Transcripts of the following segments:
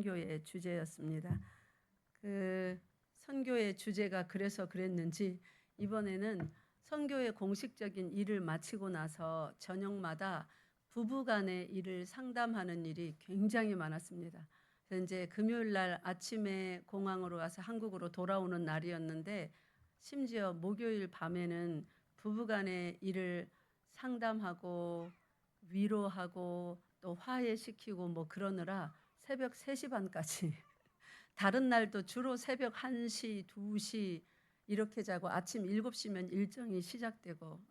선교의 주제였습니다. 그 선교의 주제가 그래서 그랬는지 이번에는 선교의 공식적인 일을 마치고 나서 저녁마다 부부간의 일을 상담하는 일이 굉장히 많았습니다. 그래서 이제 금요일 날 아침에 공항으로 가서 한국으로 돌아오는 날이었는데 심지어 목요일 밤에는 부부간의 일을 상담하고 위로하고 또 화해시키고 뭐 그러느라 새벽 3시 반까지 다른 날도 주로 새벽 1시, 2시 이렇게 자고 아침 7시면 일정이 시작되고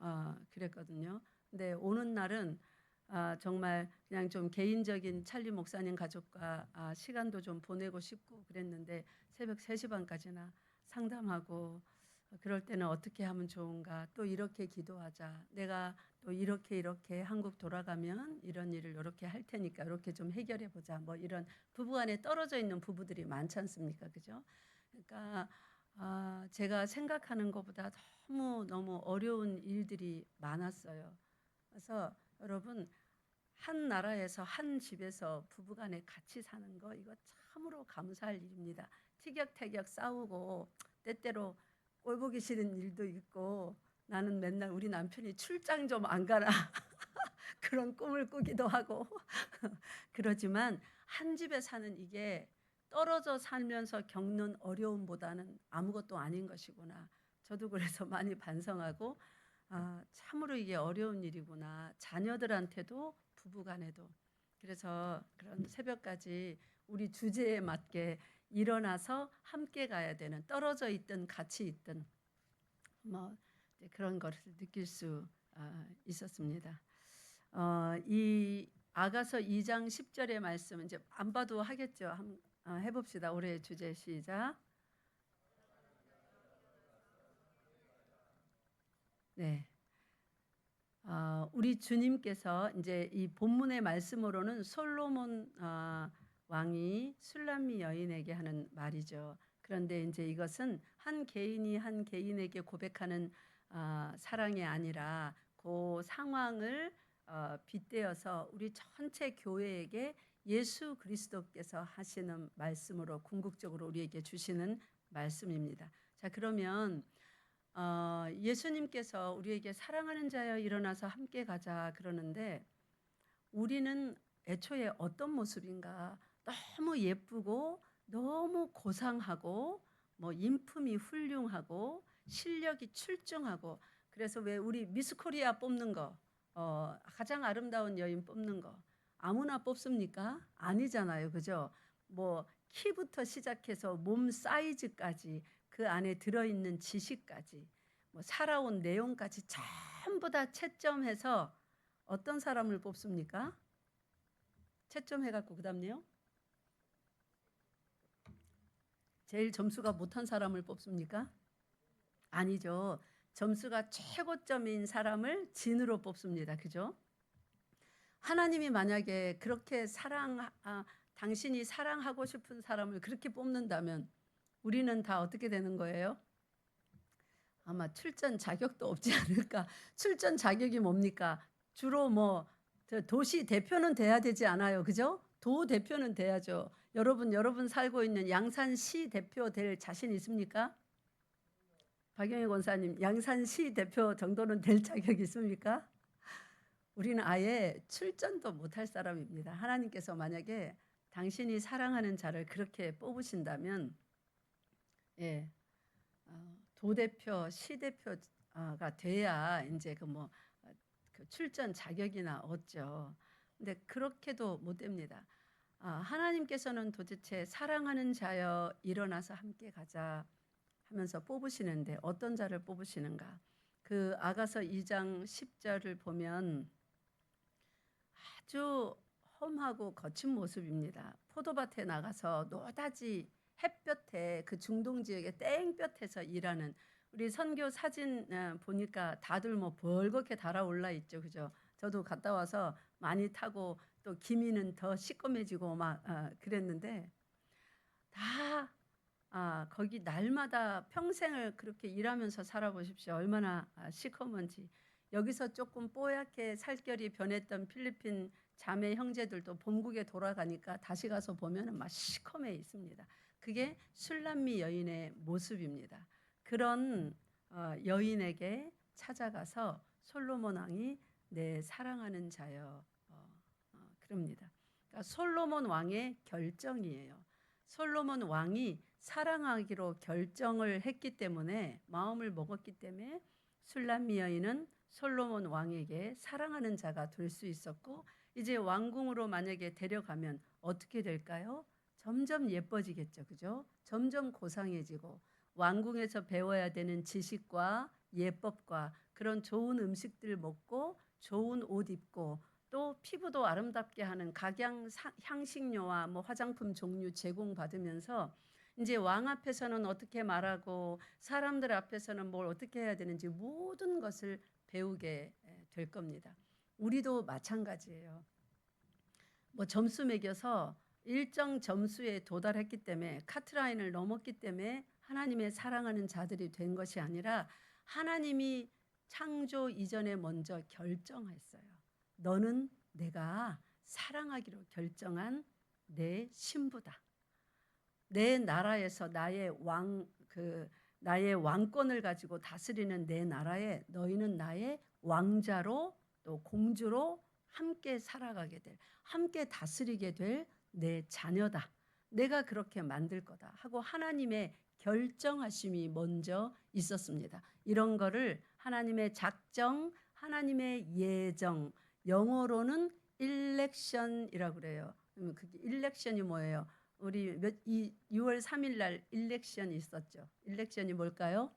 그랬거든요. 근데 오는 날은 정말 그냥 좀 개인적인 찰리 목사님 가족과 시간도 좀 보내고 싶고 그랬는데 새벽 3시 반까지나 상담하고 그럴 때는 어떻게 하면 좋은가, 또 이렇게 기도하자, 내가 또 이렇게 한국 돌아가면 이런 일을 이렇게 할 테니까 이렇게 좀 해결해 보자, 뭐 이런 부부간에 떨어져 있는 부부들이 많지 않습니까? 그죠? 그러니까 제가 생각하는 것보다 너무 어려운 일들이 많았어요. 그래서 여러분, 한 나라에서 한 집에서 부부간에 같이 사는 거 이거 참으로 감사할 일입니다. 티격태격 싸우고 때때로 꼴 보기 싫은 일도 있고, 나는 맨날 우리 남편이 출장 좀 안 가나 그런 꿈을 꾸기도 하고 그러지만 한 집에 사는 이게 떨어져 살면서 겪는 어려움보다는 아무것도 아닌 것이구나. 저도 그래서 많이 반성하고 참으로 이게 어려운 일이구나. 자녀들한테도 부부간에도. 그래서 그런 새벽까지 우리 주제에 맞게 일어나서 함께 가야 되는, 떨어져 있든 같이 있든 뭐 그런 것을 느낄 수 있었습니다. 이 아가서 2장 10절의 말씀 이제 안 봐도 하겠죠. 해봅시다. 올해의 주제 시작. 네. 우리 주님께서 이제 이 본문의 말씀으로는 솔로몬 왕이 술람미 여인에게 하는 말이죠. 그런데 이제 이것은 한 개인이 한 개인에게 고백하는 사랑이 아니라 그 상황을 빗대어서 우리 전체 교회에게 예수 그리스도께서 하시는 말씀으로 궁극적으로 우리에게 주시는 말씀입니다. 자, 그러면 예수님께서 우리에게 사랑하는 자여 일어나서 함께 가자 그러는데 우리는 애초에 어떤 모습인가? 너무 예쁘고 너무 고상하고 뭐 인품이 훌륭하고 실력이 출중하고, 그래서 왜 우리 미스 코리아 뽑는 거, 가장 아름다운 여인 뽑는 거 아무나 뽑습니까? 아니잖아요. 그죠? 뭐 키부터 시작해서 몸 사이즈까지 그 안에 들어있는 지식까지 뭐 살아온 내용까지 전부 다 채점해서 어떤 사람을 뽑습니까? 채점해갖고 그 다음에요? 제일 점수가 못한 사람을 뽑습니까? 아니죠. 점수가 최고점인 사람을 진으로 뽑습니다. 그죠? 하나님이 만약에 그렇게 당신이 사랑하고 싶은 사람을 그렇게 뽑는다면 우리는 다 어떻게 되는 거예요? 아마 출전 자격도 없지 않을까. 출전 자격이 뭡니까? 주로 뭐 도시 대표는 돼야 되지 않아요. 그죠? 도 대표는 돼야죠. 여러분 살고 있는 양산시 대표 될 자신 있습니까? 박영희 권사님, 양산시 대표 정도는 될 자격이 있습니까? 우리는 아예 출전도 못할 사람입니다. 하나님께서 만약에 당신이 사랑하는 자를 그렇게 뽑으신다면 도대표, 시대표가 돼야 이제 그 출전 자격이나 얻죠. 근데 그렇게도 못 됩니다. 하나님께서는 도대체 사랑하는 자여 일어나서 함께 가자 하면서 뽑으시는데 어떤 자를 뽑으시는가? 그 아가서 2장 10절을 보면 아주 험하고 거친 모습입니다. 포도밭에 나가서 노다지 햇볕에 그 중동 지역의 땡볕에서 일하는, 우리 선교 사진 보니까 다들 뭐 벌겋게 달아올라 있죠. 그죠? 저도 갔다 와서 많이 타고 또 기미는 더 시꺼매지고 막 그랬는데 다 거기 날마다 평생을 그렇게 일하면서 살아보십시오. 얼마나 시커먼지. 여기서 조금 뽀얗게 살결이 변했던 필리핀 자매 형제들도 본국에 돌아가니까 다시 가서 보면은 막 시커매 있습니다. 그게 술람미 여인의 모습입니다. 그런 여인에게 찾아가서 솔로몬 왕이 내 사랑하는 자여 그럽니다. 그러니까 솔로몬 왕의 결정이에요. 솔로몬 왕이 사랑하기로 결정을 했기 때문에, 마음을 먹었기 때문에 술람미 여인은 솔로몬 왕에게 사랑하는 자가 될 수 있었고, 이제 왕궁으로 만약에 데려가면 어떻게 될까요? 점점 예뻐지겠죠. 그죠? 점점 고상해지고 왕궁에서 배워야 되는 지식과 예법과 그런 좋은 음식들 먹고 좋은 옷 입고 또 피부도 아름답게 하는 각양 향신료와 뭐 화장품 종류 제공받으면서 이제 왕 앞에서는 어떻게 말하고 사람들 앞에서는 뭘 어떻게 해야 되는지 모든 것을 배우게 될 겁니다. 우리도 마찬가지예요. 뭐 점수 매겨서 일정 점수에 도달했기 때문에, 카트라인을 넘었기 때문에 하나님의 사랑하는 자들이 된 것이 아니라 하나님이 창조 이전에 먼저 결정했어요. 너는 내가 사랑하기로 결정한 내 신부다. 내 나라에서 나의 왕권을 가지고 다스리는 내 나라에 너희는 나의 왕자로 또 공주로 함께 살아가게 될, 함께 다스리게 될 내 자녀다. 내가 그렇게 만들 거다 하고 하나님의 결정하심이 먼저 있었습니다. 이런 거를 하나님의 작정, 하나님의 예정, 영어로는 일렉션이라고 그래요. 그게 일렉션이 뭐예요? 우리 6월 3일 날 일렉션이 있었죠. 일렉션이 뭘까요?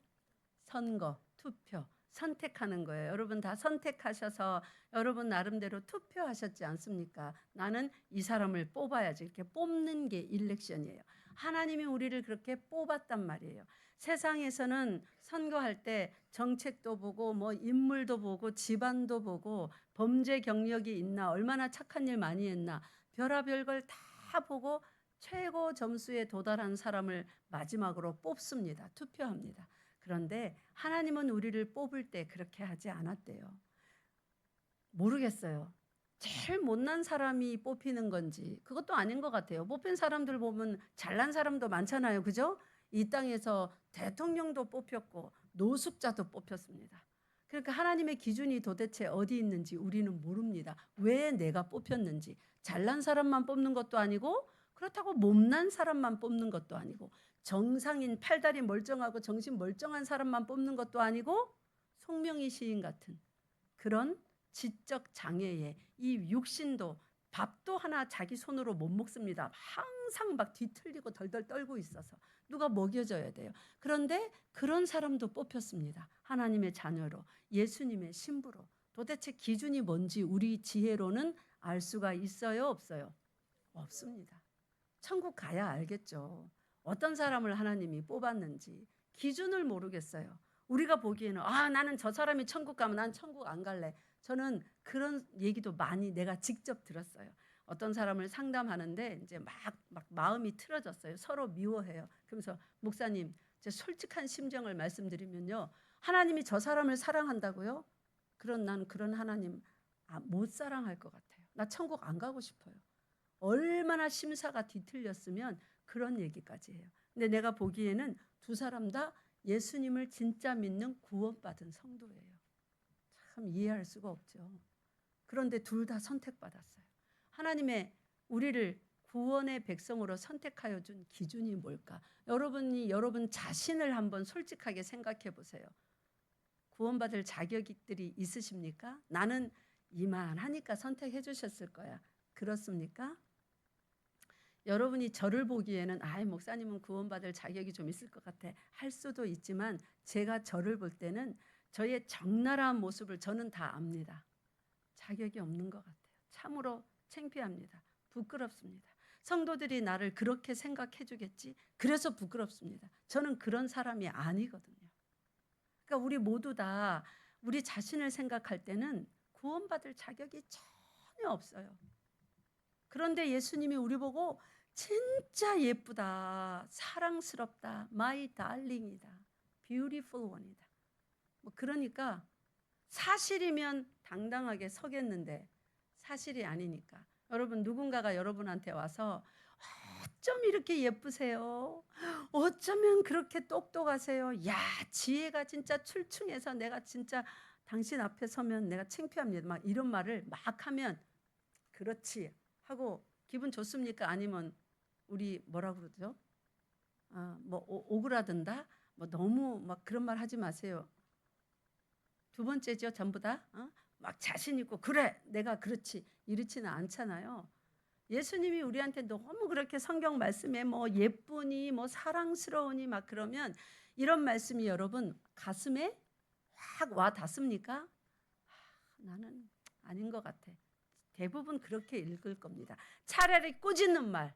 선거, 투표, 선택하는 거예요. 여러분 다 선택하셔서 여러분 나름대로 투표하셨지 않습니까? 나는 이 사람을 뽑아야지. 이렇게 뽑는 게 일렉션이에요. 하나님이 우리를 그렇게 뽑았단 말이에요. 세상에서는 선거할 때 정책도 보고 뭐 인물도 보고 집안도 보고 범죄 경력이 있나, 얼마나 착한 일 많이 했나, 별의별 걸 다 보고 최고 점수에 도달한 사람을 마지막으로 뽑습니다. 투표합니다. 그런데 하나님은 우리를 뽑을 때 그렇게 하지 않았대요. 모르겠어요. 제일 못난 사람이 뽑히는 건지 그것도 아닌 것 같아요. 뽑힌 사람들 보면 잘난 사람도 많잖아요. 그죠? 이 땅에서 대통령도 뽑혔고 노숙자도 뽑혔습니다. 그러니까 하나님의 기준이 도대체 어디 있는지 우리는 모릅니다. 왜 내가 뽑혔는지. 잘난 사람만 뽑는 것도 아니고 그렇다고 못난 사람만 뽑는 것도 아니고 정상인, 팔다리 멀쩡하고 정신 멀쩡한 사람만 뽑는 것도 아니고 송명희 시인 같은 그런 지적 장애에 이 육신도 밥도 하나 자기 손으로 못 먹습니다. 항상 막 뒤틀리고 덜덜 떨고 있어서 누가 먹여줘야 돼요. 그런데 그런 사람도 뽑혔습니다. 하나님의 자녀로, 예수님의 신부로. 도대체 기준이 뭔지 우리 지혜로는 알 수가 있어요, 없어요? 없습니다. 천국 가야 알겠죠. 어떤 사람을 하나님이 뽑았는지 기준을 모르겠어요. 우리가 보기에는 나는 저 사람이 천국 가면 난 천국 안 갈래. 저는 그런 얘기도 많이 내가 직접 들었어요. 어떤 사람을 상담하는데 이제 막 마음이 틀어졌어요. 서로 미워해요. 그러면서 목사님, 제 솔직한 심정을 말씀드리면요. 하나님이 저 사람을 사랑한다고요? 난 그런 하나님 못 사랑할 것 같아요. 나 천국 안 가고 싶어요. 얼마나 심사가 뒤틀렸으면 그런 얘기까지 해요. 근데 내가 보기에는 두 사람 다 예수님을 진짜 믿는 구원받은 성도예요. 참 이해할 수가 없죠. 그런데 둘 다 선택받았어요. 하나님의 우리를 구원의 백성으로 선택하여 준 기준이 뭘까? 여러분 자신을 한번 솔직하게 생각해 보세요. 구원받을 자격들이 있으십니까? 나는 이만하니까 선택해 주셨을 거야. 그렇습니까? 여러분이 저를 보기에는 목사님은 구원받을 자격이 좀 있을 것 같아 할 수도 있지만 제가 저를 볼 때는 저의 적나라한 모습을 저는 다 압니다. 자격이 없는 것 같아요. 참으로 창피합니다. 부끄럽습니다. 성도들이 나를 그렇게 생각해 주겠지? 그래서 부끄럽습니다. 저는 그런 사람이 아니거든요. 그러니까 우리 모두 다 우리 자신을 생각할 때는 구원받을 자격이 전혀 없어요. 그런데 예수님이 우리 보고 진짜 예쁘다, 사랑스럽다, 마이 달링이다, 뷰티풀 원이다. 그러니까 사실이면 당당하게 서겠는데 사실이 아니니까. 여러분, 누군가가 여러분한테 와서 어쩜 이렇게 예쁘세요? 어쩌면 그렇게 똑똑하세요? 야, 지혜가 진짜 출중해서 내가 진짜 당신 앞에 서면 내가 창피합니다. 막 이런 말을 막 하면 그렇지 하고 기분 좋습니까? 아니면 우리 뭐라 그러죠? 뭐 오그라든다? 뭐 너무 막 그런 말 하지 마세요. 두 번째죠, 전부 다. 막 자신 있고 그래 내가 그렇지 이렇지는 않잖아요. 예수님이 우리한테 너무 그렇게 성경 말씀에 뭐 예쁘니 뭐 사랑스러우니 막 그러면 이런 말씀이 여러분 가슴에 확 와 닿습니까? 나는 아닌 것 같아. 대부분 그렇게 읽을 겁니다. 차라리 꾸짖는 말,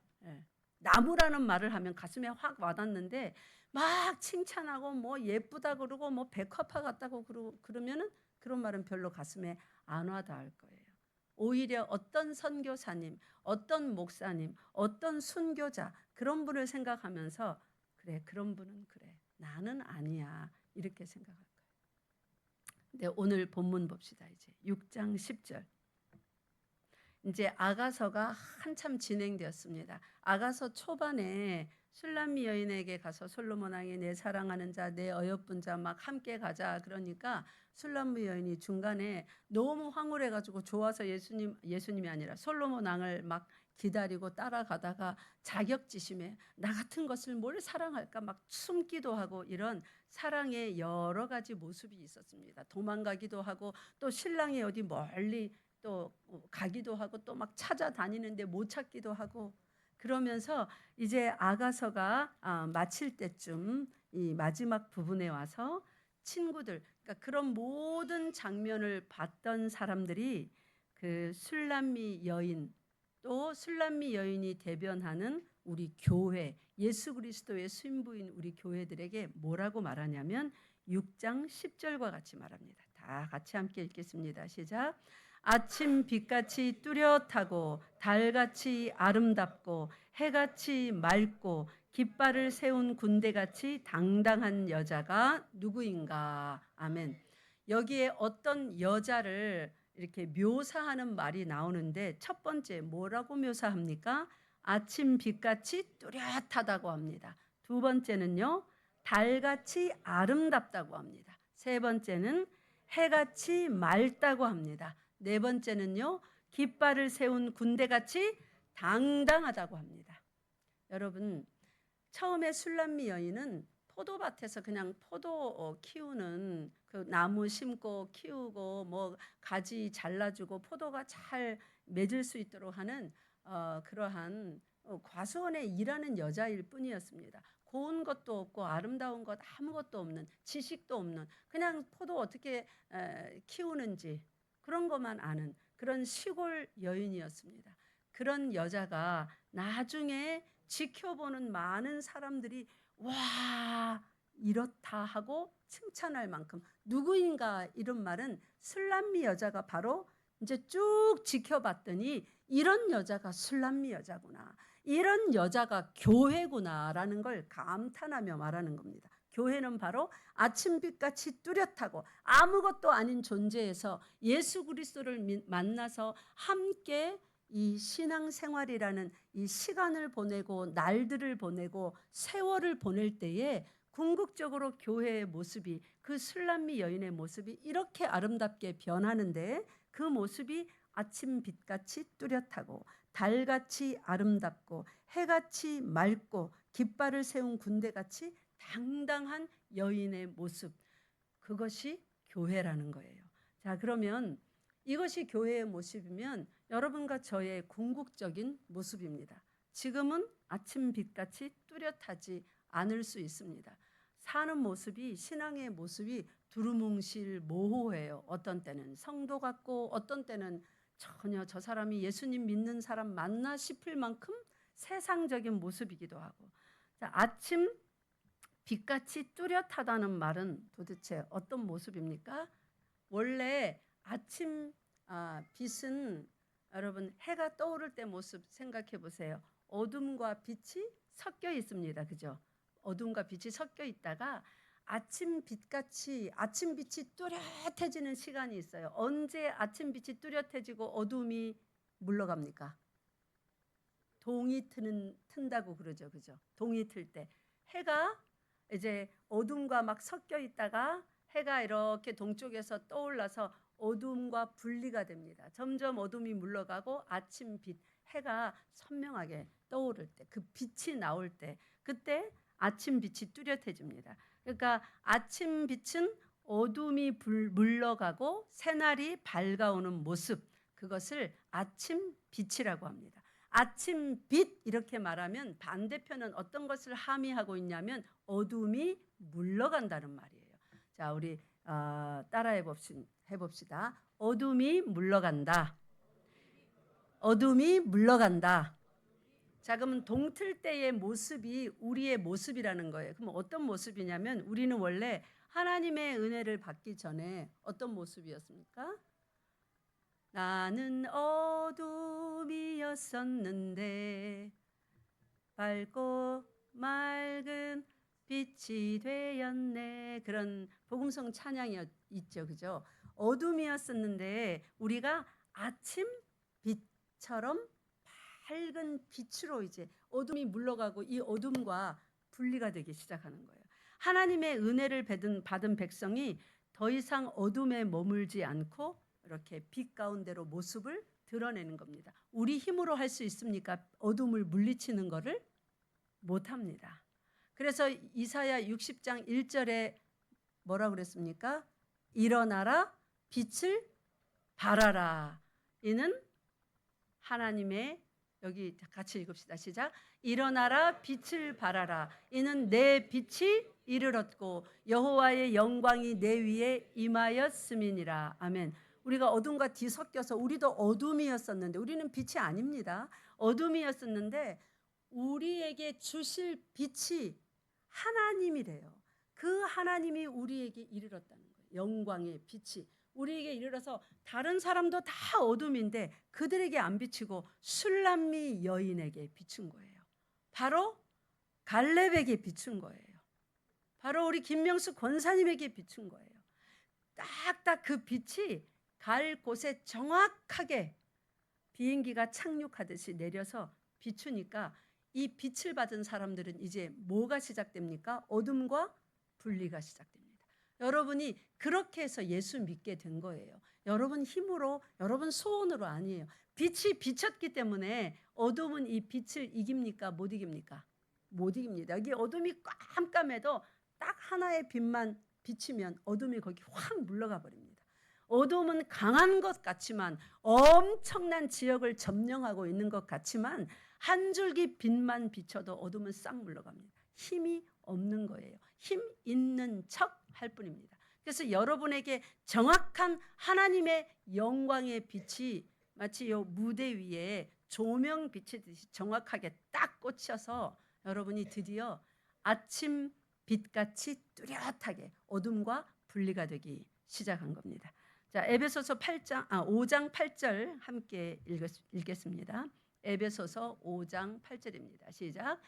나무라는 말을 하면 가슴에 확 와닿는데 막 칭찬하고 뭐 예쁘다 그러고 뭐 백화파 같다고 그러면은 그런 말은 별로 가슴에 안 와닿을 거예요. 오히려 어떤 선교사님, 어떤 목사님, 어떤 순교자 그런 분을 생각하면서 그래 그런 분은 그래 나는 아니야 이렇게 생각할 거예요. 근데 오늘 본문 봅시다. 이제 6장 10절. 이제 아가서가 한참 진행되었습니다. 아가서 초반에 술람미 여인에게 가서 솔로몬 왕이 내 사랑하는 자, 내 어여쁜 자 막 함께 가자 그러니까 술람미 여인이 중간에 너무 황홀해가지고 좋아서 예수님이 아니라 솔로몬 왕을 막 기다리고 따라가다가 자격지심에 나 같은 것을 뭘 사랑할까 막 숨기도 하고 이런 사랑의 여러 가지 모습이 있었습니다. 도망가기도 하고 또 신랑이 어디 멀리 또 가기도 하고 또 막 찾아다니는데 못 찾기도 하고 그러면서 이제 아가서가 마칠 때쯤 이 마지막 부분에 와서 친구들 그러니까 그런 모든 장면을 봤던 사람들이 그 술람미 여인 또 술람미 여인이 대변하는 우리 교회 예수 그리스도의 신부인 우리 교회들에게 뭐라고 말하냐면 6장 10절과 같이 말합니다. 다 같이 함께 읽겠습니다. 시작. 아침 빛같이 뚜렷하고 달같이 아름답고 해같이 맑고 깃발을 세운 군대같이 당당한 여자가 누구인가? 아멘. 여기에 어떤 여자를 이렇게 묘사하는 말이 나오는데 첫 번째 뭐라고 묘사합니까? 아침 빛같이 뚜렷하다고 합니다. 두 번째는요, 달같이 아름답다고 합니다. 세 번째는 해같이 맑다고 합니다. 네 번째는요, 깃발을 세운 군대같이 당당하다고 합니다. 여러분, 처음에 술람미 여인은 포도밭에서 그냥 포도 키우는 그 나무 심고 키우고 뭐 가지 잘라주고 포도가 잘 맺을 수 있도록 하는 그러한 과수원에 일하는 여자일 뿐이었습니다. 고운 것도 없고 아름다운 것 아무것도 없는 지식도 없는 그냥 포도 어떻게 키우는지 그런 것만 아는 그런 시골 여인이었습니다. 그런 여자가 나중에 지켜보는 많은 사람들이 와 이렇다 하고 칭찬할 만큼 누구인가 이런 말은 술람미 여자가 바로 이제 쭉 지켜봤더니 이런 여자가 술람미 여자구나. 이런 여자가 교회구나라는 걸 감탄하며 말하는 겁니다. 교회는 바로 아침빛같이 뚜렷하고 아무것도 아닌 존재에서 예수 그리스도를 만나서 함께 이 신앙생활이라는 이 시간을 보내고 날들을 보내고 세월을 보낼 때에 궁극적으로 교회의 모습이 그 술람미 여인의 모습이 이렇게 아름답게 변하는데 그 모습이 아침 빛같이 뚜렷하고 달같이 아름답고 해같이 맑고 깃발을 세운 군대같이 당당한 여인의 모습 그것이 교회라는 거예요. 자 그러면 이것이 교회의 모습이면 여러분과 저의 궁극적인 모습입니다. 지금은 아침 빛같이 뚜렷하지 않을 수 있습니다. 사는 모습이 신앙의 모습이 두루뭉실 모호해요. 어떤 때는 성도 같고 어떤 때는 전혀 저 사람이 예수님 믿는 사람 맞나 싶을 만큼 세상적인 모습이기도 하고 자, 아침 빛같이 뚜렷하다는 말은 도대체 어떤 모습입니까? 원래 아침 빛은 여러분 해가 떠오를 때 모습 생각해 보세요. 어둠과 빛이 섞여 있습니다. 그죠? 어둠과 빛이 섞여 있다가 아침 빛같이 아침 빛이 뚜렷해지는 시간이 있어요. 언제 아침 빛이 뚜렷해지고 어둠이 물러갑니까? 동이 튼다고 그러죠. 그죠? 동이 틀 때 해가 이제 어둠과 막 섞여 있다가 해가 이렇게 동쪽에서 떠올라서 어둠과 분리가 됩니다. 점점 어둠이 물러가고 아침 빛, 해가 선명하게 떠오를 때, 그 빛이 나올 때, 그때 아침 빛이 뚜렷해집니다. 그러니까 아침 빛은 어둠이 물러가고 새날이 밝아오는 모습, 그것을 아침 빛이라고 합니다. 아침 빛 이렇게 말하면 반대편은 어떤 것을 함의하고 있냐면 어둠이 물러간다는 말이에요. 자, 우리 따라해 봅시다. 어둠이 물러간다. 어둠이 물러간다. 자, 그러면 동틀 때의 모습이 우리의 모습이라는 거예요. 그럼 어떤 모습이냐면 우리는 원래 하나님의 은혜를 받기 전에 어떤 모습이었습니까? 나는 어둠이었었는데 밝고 맑은 빛이 되었네. 그런 복음성 찬양이 있죠. 그죠? 어둠이었었는데 우리가 아침 빛처럼 밝은 빛으로 이제 어둠이 물러가고 이 어둠과 분리가 되기 시작하는 거예요. 하나님의 은혜를 받은 백성이 더 이상 어둠에 머물지 않고 이렇게 빛 가운데로 모습을 드러내는 겁니다. 우리 힘으로 할 수 있습니까? 어둠을 물리치는 것을 못합니다. 그래서 이사야 60장 1절에 뭐라고 그랬습니까? 일어나라 빛을 발하라. 이는 하나님의, 여기 같이 읽읍시다. 시작. 일어나라 빛을 발하라. 이는 내 빛이 이르렀고 여호와의 영광이 내 위에 임하였음이니라. 아멘. 우리가 어둠과 뒤섞여서 우리도 어둠이었었는데 우리는 빛이 아닙니다. 어둠이었었는데 우리에게 주실 빛이 하나님이래요. 그 하나님이 우리에게 이르렀다는 거예요. 영광의 빛이 우리에게 이르러서 다른 사람도 다 어둠인데 그들에게 안 비치고 술람미 여인에게 비춘 거예요. 바로 갈렙에게 비춘 거예요. 바로 우리 김명수 권사님에게 비춘 거예요. 딱딱 그 빛이 갈 곳에 정확하게 비행기가 착륙하듯이 내려서 비추니까 이 빛을 받은 사람들은 이제 뭐가 시작됩니까? 어둠과 분리가 시작됩니다. 여러분이 그렇게 해서 예수 믿게 된 거예요. 여러분 힘으로, 여러분 소원으로 아니에요. 빛이 비쳤기 때문에 어둠은 이 빛을 이깁니까? 못 이깁니까? 못 이깁니다. 여기 어둠이 깜깜해도 딱 하나의 빛만 비치면 어둠이 거기 확 물러가 버립니다. 어둠은 강한 것 같지만 엄청난 지역을 점령하고 있는 것 같지만 한 줄기 빛만 비춰도 어둠은 싹 물러갑니다. 힘이 없는 거예요. 힘 있는 척 할 뿐입니다. 그래서 여러분에게 정확한 하나님의 영광의 빛이 마치 이 무대 위에 조명 비치듯이 정확하게 딱 꽂혀서 여러분이 드디어 아침 빛같이 뚜렷하게 어둠과 분리가 되기 시작한 겁니다. 자, 에베소서 5장 8절 함께 읽겠습니다. 에베소서 5장 8절입니다. 시작.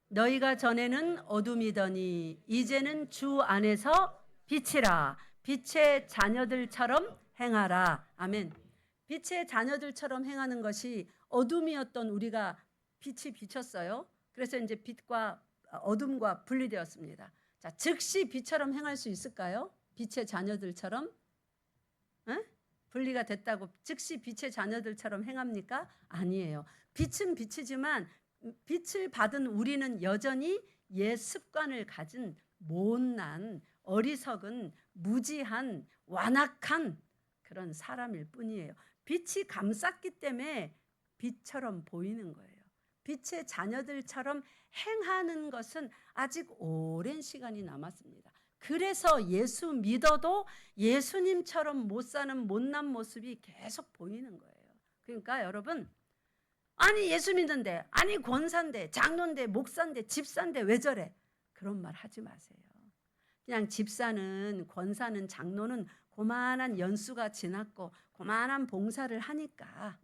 너희가 전에는 어둠이더니 이제는 주 안에서 빛이라. 빛의 자녀들처럼 행하라. 아멘. 빛의 자녀들처럼 행하는 것이 어둠이었던 우리가 빛이 비쳤어요. 그래서 이제 빛과 어둠과 분리되었습니다. 자, 즉시 빛처럼 행할 수 있을까요? 빛의 자녀들처럼? 분리가 됐다고 즉시 빛의 자녀들처럼 행합니까? 아니에요. 빛은 빛이지만 빛을 받은 우리는 여전히 옛 습관을 가진 못난, 어리석은, 무지한, 완악한 그런 사람일 뿐이에요. 빛이 감쌌기 때문에 빛처럼 보이는 거예요. 빛의 자녀들처럼 행하는 것은 아직 오랜 시간이 남았습니다. 그래서 예수 믿어도 예수님처럼 못 사는 못난 모습이 계속 보이는 거예요. 그러니까 여러분, 아니 예수 믿는데, 아니 권사인데, 장로인데, 목사인데, 집사인데 왜 저래? 그런 말 하지 마세요. 그냥 집사는, 권사는, 장로는 고만한 연수가 지났고 고만한 봉사를 하니까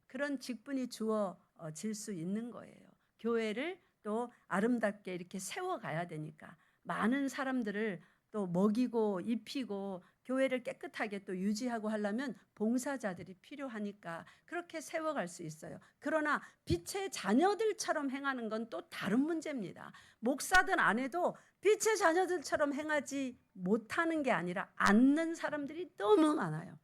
그런 직분이 주어질 수 있는 거예요. 교회를 또 아름답게 이렇게 세워가야 되니까. 많은 사람들을 또 먹이고 입히고 교회를 깨끗하게 또 유지하고 하려면 봉사자들이 필요하니까 그렇게 세워갈 수 있어요. 그러나 빛의 자녀들처럼 행하는 건 또 다른 문제입니다. 목사든 안 해도 빛의 자녀들처럼 행하지 못하는 게 아니라 않는 사람들이 너무 많아요.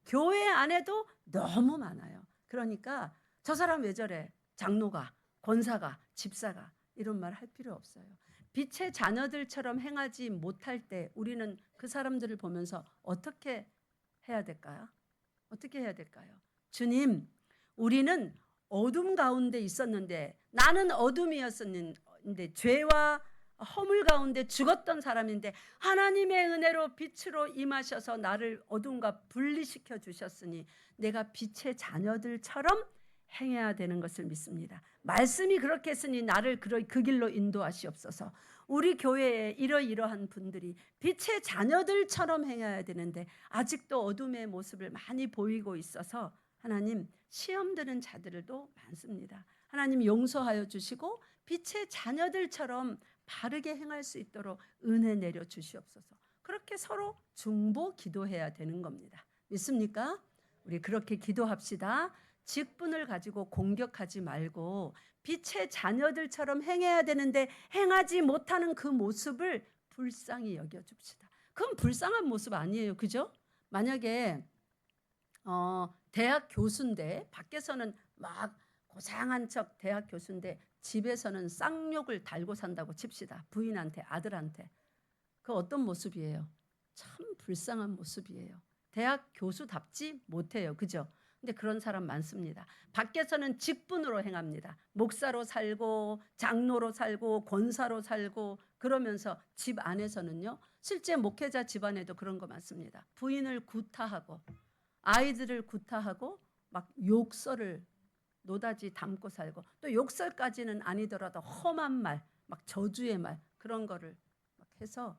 교회 안에도 너무 많아요. 그러니까 저 사람 왜 저래? 장로가, 권사가, 집사가 이런 말 할 필요 없어요. 빛의 자녀들처럼 행하지 못할 때 우리는 그 사람들을 보면서 어떻게 해야 될까요? 어떻게 해야 될까요? 주님, 우리는 어둠 가운데 있었는데 나는 어둠이었었는데 죄와 허물 가운데 죽었던 사람인데 하나님의 은혜로 빛으로 임하셔서 나를 어둠과 분리시켜 주셨으니 내가 빛의 자녀들처럼 행해야 되는 것을 믿습니다. 말씀이 그렇게 했으니 나를 그 길로 인도하시옵소서. 우리 교회에 이러이러한 분들이 빛의 자녀들처럼 행해야 되는데 아직도 어둠의 모습을 많이 보이고 있어서 하나님 시험 드는 자들도 많습니다. 하나님 용서하여 주시고 빛의 자녀들처럼 바르게 행할 수 있도록 은혜 내려 주시옵소서. 그렇게 서로 중보 기도해야 되는 겁니다. 믿습니까? 우리 그렇게 기도합시다. 직분을 가지고 공격하지 말고 빛의 자녀들처럼 행해야 되는데 행하지 못하는 그 모습을 불쌍히 여겨줍시다. 그건 불쌍한 모습 아니에요. 그죠? 만약에 대학 교수인데 밖에서는 막 고상한 척 대학 교수인데 집에서는 쌍욕을 달고 산다고 칩시다. 부인한테, 아들한테. 그 어떤 모습이에요? 참 불쌍한 모습이에요. 대학 교수답지 못해요. 그죠? 근데 그런 사람 많습니다. 밖에서는 직분으로 행합니다. 목사로 살고 장로로 살고 권사로 살고 그러면서 집 안에서는요. 실제 목회자 집안에도 그런 거 많습니다. 부인을 구타하고 아이들을 구타하고 막 욕설을 노다지 담고 살고 또 욕설까지는 아니더라도 험한 말, 막 저주의 말 그런 거를 막 해서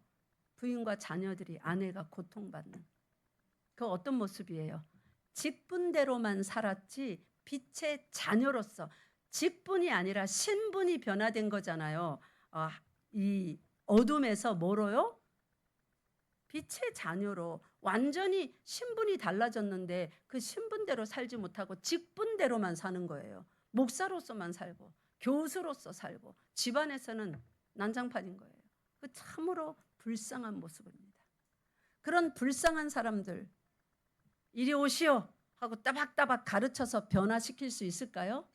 부인과 자녀들이 아내가 고통받는 그 어떤 모습이에요? 직분대로만 살았지 빛의 자녀로서 직분이 아니라 신분이 변화된 거잖아요. 이 어둠에서 뭐로요? 빛의 자녀로 완전히 신분이 달라졌는데 그 신분대로 살지 못하고 직분대로만 사는 거예요. 목사로서만 살고 교수로서 살고 집안에서는 난장판인 거예요. 그 참으로 불쌍한 모습입니다. 그런 불쌍한 사람들 이리 오시오 하고 따박따박 가르쳐서 변화시킬 수 있을까요?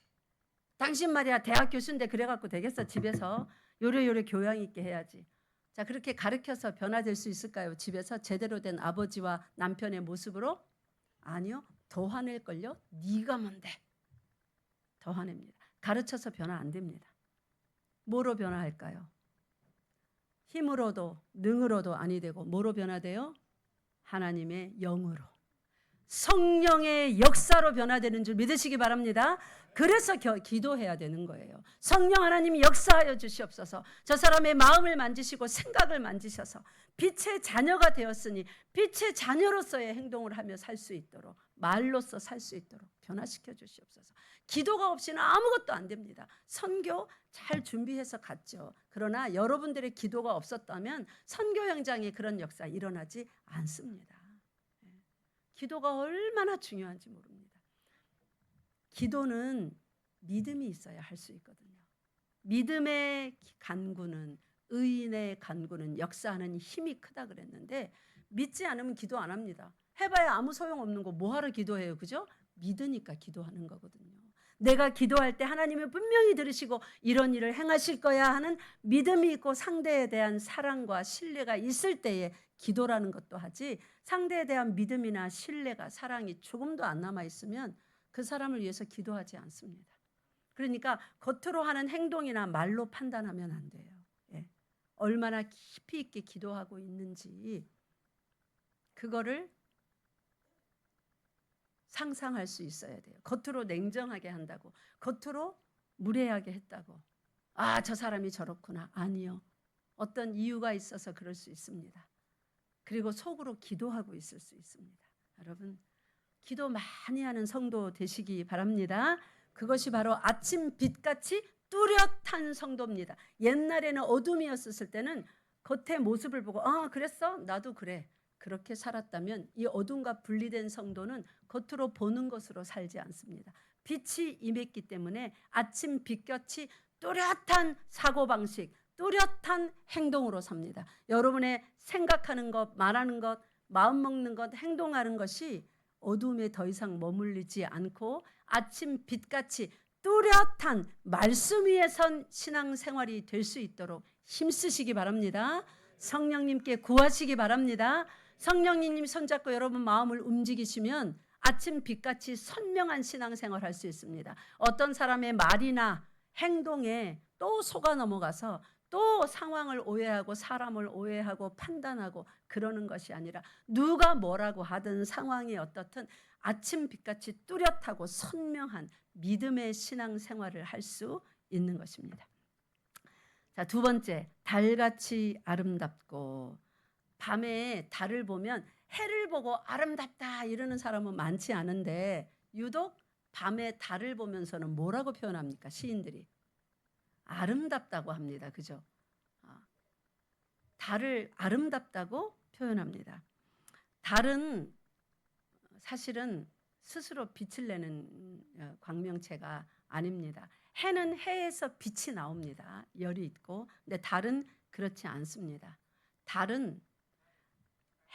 당신 말이야 대학 교수인데 그래갖고 되겠어. 집에서 요래요래 교양 있게 해야지. 자, 그렇게 가르쳐서 변화될 수 있을까요? 집에서 제대로 된 아버지와 남편의 모습으로? 아니요. 더 화낼걸요? 네가 뭔데? 더 화냅니다. 가르쳐서 변화 안 됩니다. 뭐로 변화할까요? 힘으로도 능으로도 아니 되고 뭐로 변화돼요? 하나님의 영으로. 성령의 역사로 변화되는 줄 믿으시기 바랍니다. 그래서 기도해야 되는 거예요. 성령 하나님이 역사하여 주시옵소서. 저 사람의 마음을 만지시고 생각을 만지셔서 빛의 자녀가 되었으니 빛의 자녀로서의 행동을 하며 살 수 있도록 말로써 살 수 있도록 변화시켜 주시옵소서. 기도가 없이는 아무것도 안 됩니다. 선교 잘 준비해서 갔죠. 그러나 여러분들의 기도가 없었다면 선교 현장에 그런 역사 일어나지 않습니다. 기도가 얼마나 중요한지 모릅니다. 기도는 믿음이 있어야 할 수 있거든요. 믿음의 간구는 의인의 간구는 역사하는 힘이 크다 그랬는데 믿지 않으면 기도 안 합니다. 해봐야 아무 소용없는 거 뭐하러 기도해요. 그죠? 믿으니까 기도하는 거거든요. 내가 기도할 때 하나님은 분명히 들으시고 이런 일을 행하실 거야 하는 믿음이 있고 상대에 대한 사랑과 신뢰가 있을 때에 기도라는 것도 하지 상대에 대한 믿음이나 신뢰가 사랑이 조금도 안 남아있으면 그 사람을 위해서 기도하지 않습니다. 그러니까 겉으로 하는 행동이나 말로 판단하면 안 돼요. 예. 얼마나 깊이 있게 기도하고 있는지 그거를 상상할 수 있어야 돼요. 겉으로 냉정하게 한다고 겉으로 무례하게 했다고 저 사람이 저렇구나. 아니요. 어떤 이유가 있어서 그럴 수 있습니다. 그리고 속으로 기도하고 있을 수 있습니다. 여러분 기도 많이 하는 성도 되시기 바랍니다. 그것이 바로 아침 빛같이 뚜렷한 성도입니다. 옛날에는 어둠이었을 때는 겉의 모습을 보고 그랬어? 나도 그래. 그렇게 살았다면 이 어둠과 분리된 성도는 겉으로 보는 것으로 살지 않습니다. 빛이 임했기 때문에 아침 빛같이 뚜렷한 사고방식, 뚜렷한 행동으로 삽니다. 여러분의 생각하는 것, 말하는 것, 마음먹는 것, 행동하는 것이 어둠에 더 이상 머물리지 않고 아침 빛같이 뚜렷한 말씀 위에 선 신앙생활이 될 수 있도록 힘쓰시기 바랍니다. 성령님께 구하시기 바랍니다. 성령님 손잡고 여러분 마음을 움직이시면 아침 빛같이 선명한 신앙생활 할 수 있습니다. 어떤 사람의 말이나 행동에 또 속아 넘어가서 또 상황을 오해하고 사람을 오해하고 판단하고 그러는 것이 아니라 누가 뭐라고 하든 상황이 어떻든 아침 빛같이 뚜렷하고 선명한 믿음의 신앙생활을 할 수 있는 것입니다. 자, 두 번째, 달같이 아름답고. 밤에 달을 보면 해를 보고 아름답다 이러는 사람은 많지 않은데 유독 밤에 달을 보면서는 뭐라고 표현합니까? 시인들이 아름답다고 합니다. 그죠? 달을 아름답다고 표현합니다. 달은 사실은 스스로 빛을 내는 광명체가 아닙니다. 해는 해에서 빛이 나옵니다. 열이 있고. 근데 달은 그렇지 않습니다. 달은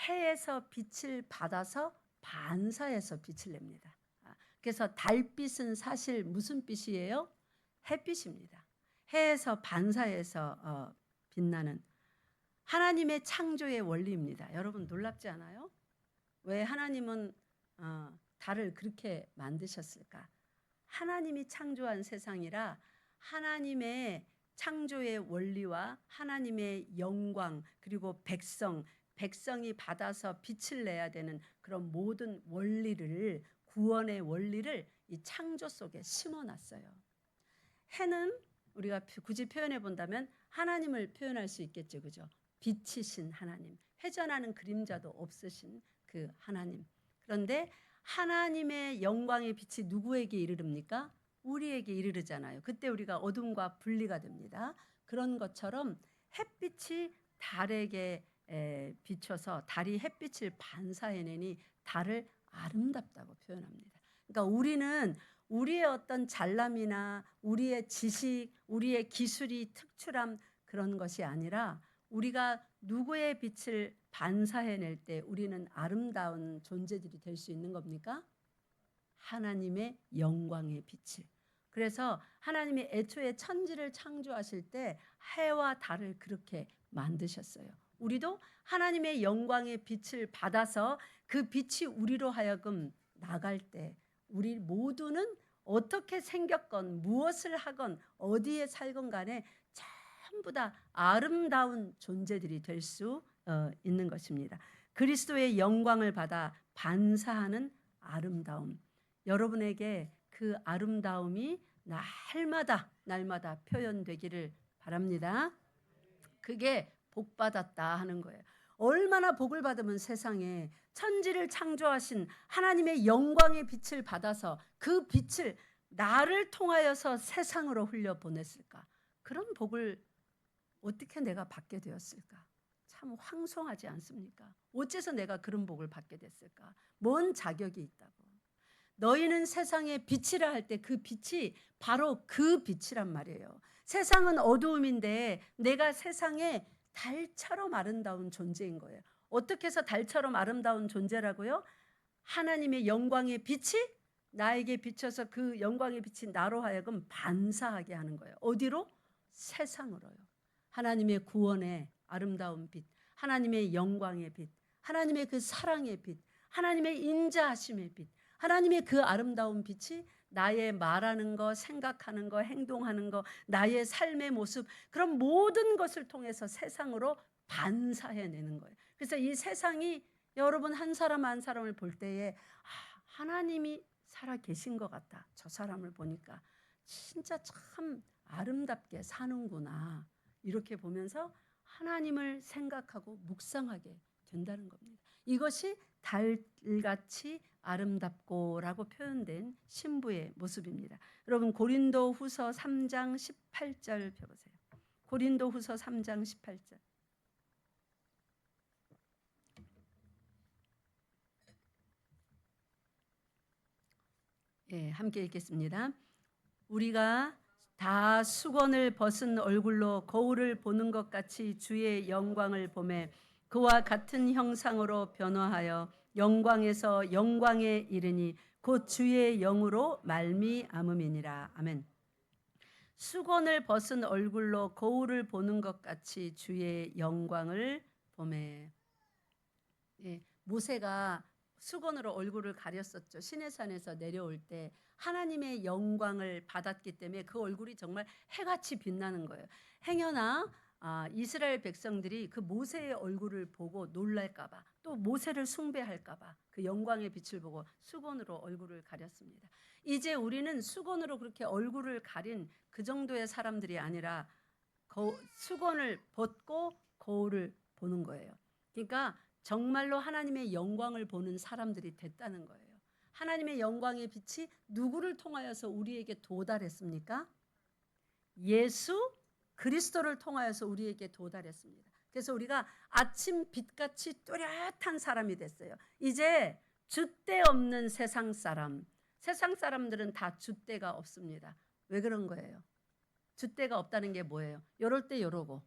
해에서 빛을 받아서 반사해서 빛을 냅니다. 그래서 달빛은 사실 무슨 빛이에요? 햇빛입니다. 해에서 반사해서 빛나는 하나님의 창조의 원리입니다. 여러분 놀랍지 않아요? 왜 하나님은 달을 그렇게 만드셨을까? 하나님이 창조한 세상이라 하나님의 창조의 원리와 하나님의 영광 그리고 백성이 받아서 빛을 내야 되는 그런 모든 원리를 구원의 원리를 이 창조 속에 심어놨어요. 해는 우리가 굳이 표현해 본다면 하나님을 표현할 수 있겠죠. 그죠? 빛이신 하나님, 회전하는 그림자도 없으신 그 하나님. 그런데 하나님의 영광의 빛이 누구에게 이르릅니까? 우리에게 이르르잖아요. 그때 우리가 어둠과 분리가 됩니다. 그런 것처럼 햇빛이 달에게 비춰서 달이 햇빛을 반사해내니 달을 아름답다고 표현합니다. 그러니까 우리는 우리의 어떤 잘남이나 우리의 지식, 우리의 기술이 특출함 그런 것이 아니라 우리가 누구의 빛을 반사해낼 때 우리는 아름다운 존재들이 될 수 있는 겁니까? 하나님의 영광의 빛을. 그래서 하나님이 애초에 천지를 창조하실 때 해와 달을 그렇게 만드셨어요. 우리도 하나님의 영광의 빛을 받아서 그 빛이 우리로 하여금 나갈 때 우리 모두는 어떻게 생겼건 무엇을 하건 어디에 살건 간에 전부 다 아름다운 존재들이 될 수 있는 것입니다. 그리스도의 영광을 받아 반사하는 아름다움. 여러분에게 그 아름다움이 날마다 표현되기를 바랍니다. 그게 복받았다 하는 거예요. 얼마나 복을 받으면 세상에 천지를 창조하신 하나님의 영광의 빛을 받아서 그 빛을 나를 통하여서 세상으로 흘려보냈을까? 그런 복을 어떻게 내가 받게 되었을까? 참 황송하지 않습니까? 어째서 내가 그런 복을 받게 됐을까? 뭔 자격이 있다고? 너희는 세상의 빛이라 할 때 그 빛이 바로 그 빛이란 말이에요. 세상은 어두움인데 내가 세상에 달처럼 아름다운 존재인 거예요. 어떻게 해서 달처럼 아름다운 존재라고요? 하나님의 영광의 빛이 나에게 비춰서 그 영광의 빛이 나로 하여금 반사하게 하는 거예요. 어디로? 세상으로요. 하나님의 구원의 아름다운 빛, 하나님의 영광의 빛, 하나님의 그 사랑의 빛, 하나님의 인자하심의 빛, 하나님의 그 아름다운 빛이 나의 말하는 거, 생각하는 거, 행동하는 거, 나의 삶의 모습, 그런 모든 것을 통해서 세상으로 반사해내는 거예요. 그래서 이 세상이 여러분 한 사람 한 사람을 볼 때에 하나님이 살아 계신 것 같다. 저 사람을 보니까 진짜 참 아름답게 사는구나. 이렇게 보면서 하나님을 생각하고 묵상하게 된다는 겁니다. 이것이 달같이 아름답고라고 표현된 신부의 모습입니다. 여러분 고린도후서 3장 18절 펴보세요. 고린도후서 3장 18절. 예, 함께 읽겠습니다. 우리가 다 수건을 벗은 얼굴로 거울을 보는 것 같이 주의 영광을 보매 그와 같은 형상으로 변화하여 영광에서 영광에 이르니 곧 주의 영으로 말미암음이니라. 아멘. 수건을 벗은 얼굴로 거울을 보는 것 같이 주의 영광을 보매. 예, 모세가 수건으로 얼굴을 가렸었죠. 시내산에서 내려올 때 하나님의 영광을 받았기 때문에 그 얼굴이 정말 해같이 빛나는 거예요. 행여나 이스라엘 백성들이 그 모세의 얼굴을 보고 놀랄까봐, 또 모세를 숭배할까봐 그 영광의 빛을 보고 수건으로 얼굴을 가렸습니다. 이제 우리는 수건으로 그렇게 얼굴을 가린 그 정도의 사람들이 아니라 수건을 벗고 거울을 보는 거예요. 그러니까 정말로 하나님의 영광을 보는 사람들이 됐다는 거예요. 하나님의 영광의 빛이 누구를 통하여서 우리에게 도달했습니까? 예수 그리스도를 통하여서 우리에게 도달했습니다. 그래서 우리가 아침 빛같이 뚜렷한 사람이 됐어요. 이제 줏대 없는 세상 사람. 세상 사람들은 다 줏대가 없습니다. 왜 그런 거예요? 줏대가 없다는 게 뭐예요? 이럴 때 이러고,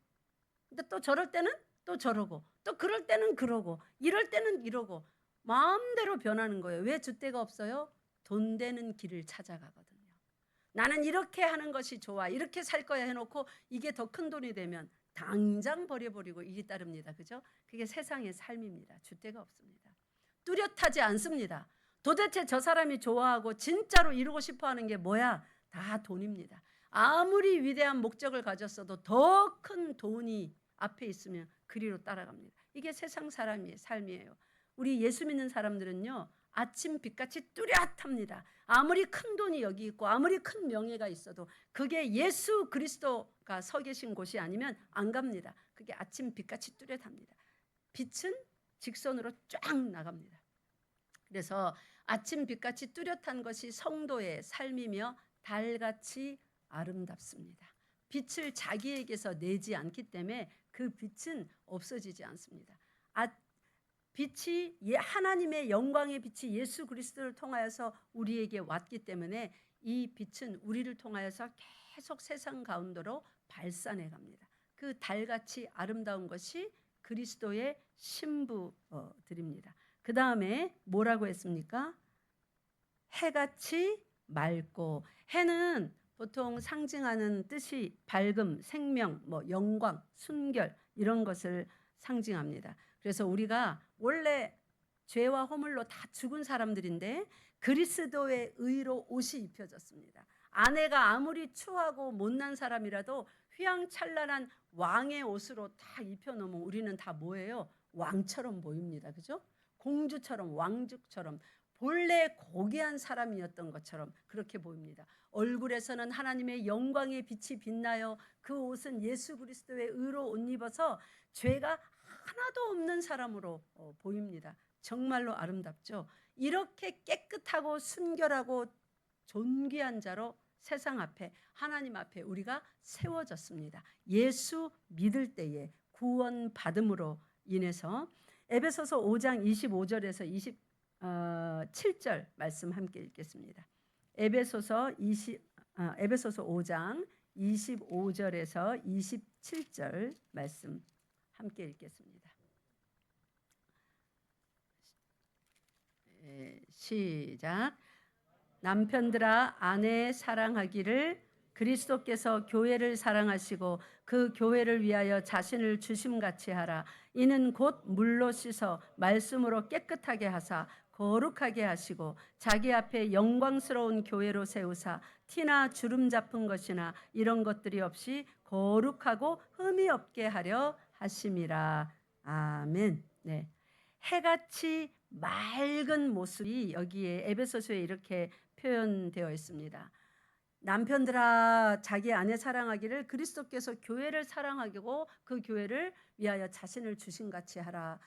근데 또 저럴 때는 또 저러고, 또 그럴 때는 그러고, 이럴 때는 이러고 마음대로 변하는 거예요. 왜 줏대가 없어요? 돈 되는 길을 찾아가거든요. 나는 이렇게 하는 것이 좋아, 이렇게 살 거야 해놓고 이게 더 큰 돈이 되면 당장 버려버리고 이게 따릅니다. 그죠? 그게 세상의 삶입니다. 줏대가 없습니다. 뚜렷하지 않습니다. 도대체 저 사람이 좋아하고 진짜로 이루고 싶어하는 게 뭐야? 다 돈입니다. 아무리 위대한 목적을 가졌어도 더 큰 돈이 앞에 있으면 그리로 따라갑니다. 이게 세상 사람의 삶이에요. 우리 예수 믿는 사람들은요, 아침 빛같이 뚜렷합니다. 아무리 큰 돈이 여기 있고 아무리 큰 명예가 있어도 그게 예수 그리스도가 서 계신 곳이 아니면 안 갑니다. 그게 아침 빛같이 뚜렷합니다. 빛은 직선으로 쫙 나갑니다. 그래서 아침 빛같이 뚜렷한 것이 성도의 삶이며 달같이 아름답습니다. 빛을 자기에게서 내지 않기 때문에 그 빛은 없어지지 않습니다. 빛이 하나님의 영광의 빛이 예수 그리스도를 통하여서 우리에게 왔기 때문에 이 빛은 우리를 통하여서 계속 세상 가운데로 발산해 갑니다. 그 달같이 아름다운 것이 그리스도의 신부들입니다. 그 다음에 뭐라고 했습니까? 해같이 맑고, 해는 보통 상징하는 뜻이 밝음, 생명, 영광, 순결 이런 것을 상징합니다. 그래서 우리가 원래 죄와 허물로 다 죽은 사람들인데 그리스도의 의로 옷이 입혀졌습니다. 아내가 아무리 추하고 못난 사람이라도 휘황찬란한 왕의 옷으로 다 입혀놓으면 우리는 다 뭐예요? 왕처럼 보입니다. 그죠? 공주처럼, 왕족처럼, 본래 고귀한 사람이었던 것처럼 그렇게 보입니다. 얼굴에서는 하나님의 영광의 빛이 빛나요. 그 옷은 예수 그리스도의 의로 옷 입어서 죄가 하나도 없는 사람으로 보입니다. 정말로 아름답죠. 이렇게 깨끗하고 순결하고 존귀한 자로 세상 앞에, 하나님 앞에 우리가 세워졌습니다. 예수 믿을 때에 구원 받음으로 인해서. 에베소서 5장 25절에서 27절 말씀 함께 읽겠습니다. 에베소서 5장 25절에서 27절 말씀 함께 읽겠습니다. 시작. 남편들아 아내 사랑하기를 그리스도께서 교회를 사랑하시고 그 교회를 위하여 자신을 주심같이 하라. 이는 곧 물로 씻어 말씀으로 깨끗하게 하사 거룩하게 하시고 자기 앞에 영광스러운 교회로 세우사 티나 주름 잡은 것이나 이런 것들이 없이 거룩하고 흠이 없게 하려 하심이라. 아멘. 네. 해같이 맑은 모습이 여기에 에베소서에 이렇게 표현되어 있습니다. 남편들아 자기 아내 사랑하기를 그리스도께서 교회를 사랑하고 그 교회를 위하여 자신을 주심같이 하라.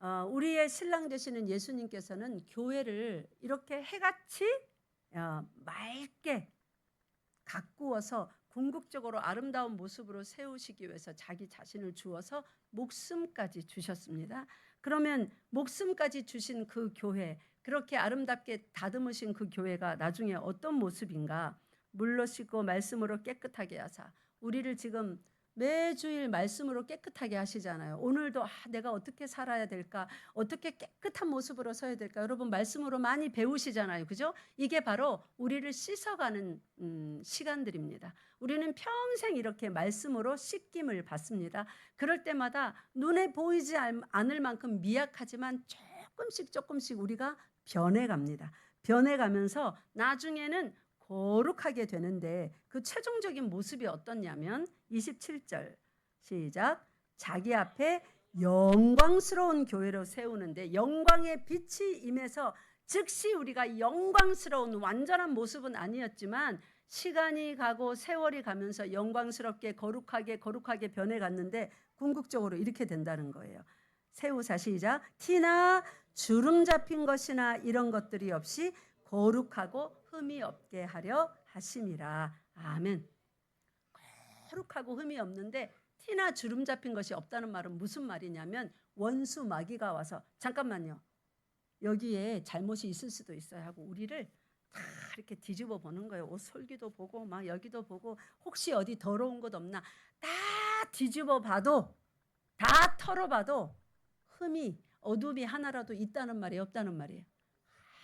우리의 신랑 되시는 예수님께서는 교회를 이렇게 해같이 맑게 가꾸어서 궁극적으로 아름다운 모습으로 세우시기 위해서 자기 자신을 주어서 목숨까지 주셨습니다. 그러면 목숨까지 주신 그 교회, 그렇게 아름답게 다듬으신 그 교회가 나중에 어떤 모습인가? 물로 씻고 말씀으로 깨끗하게 하사, 우리를 지금 매주일 말씀으로 깨끗하게 하시잖아요. 오늘도 내가 어떻게 살아야 될까? 어떻게 깨끗한 모습으로 서야 될까? 여러분 말씀으로 많이 배우시잖아요. 그죠? 이게 바로 우리를 씻어가는 시간들입니다. 우리는 평생 이렇게 말씀으로 씻김을 받습니다. 그럴 때마다 눈에 보이지 않을 만큼 미약하지만 조금씩 우리가 변해갑니다. 변해가면서 나중에는 거룩하게 되는데 그 최종적인 모습이 어떻냐면 27절 시작. 자기 앞에 영광스러운 교회로 세우는데 영광의 빛이 임해서 즉시 우리가 영광스러운 완전한 모습은 아니었지만 시간이 가고 세월이 가면서 영광스럽게 거룩하게 변해갔는데 궁극적으로 이렇게 된다는 거예요. 세우사 시작. 티나 주름 잡힌 것이나 이런 것들이 없이 거룩하고 흠이 없게 하려 하심이라. 아멘. 거룩하고 흠이 없는데 티나 주름 잡힌 것이 없다는 말은 무슨 말이냐면 원수 마귀가 와서 잠깐만요. 여기에 잘못이 있을 수도 있어요 하고 우리를 다 이렇게 뒤집어 보는 거예요. 옷 솔기도 보고 막 여기도 보고 혹시 어디 더러운 것 없나 다 뒤집어 봐도 다 털어봐도 흠이 어둠이 하나라도 있다는 말이에요, 없다는 말이에요?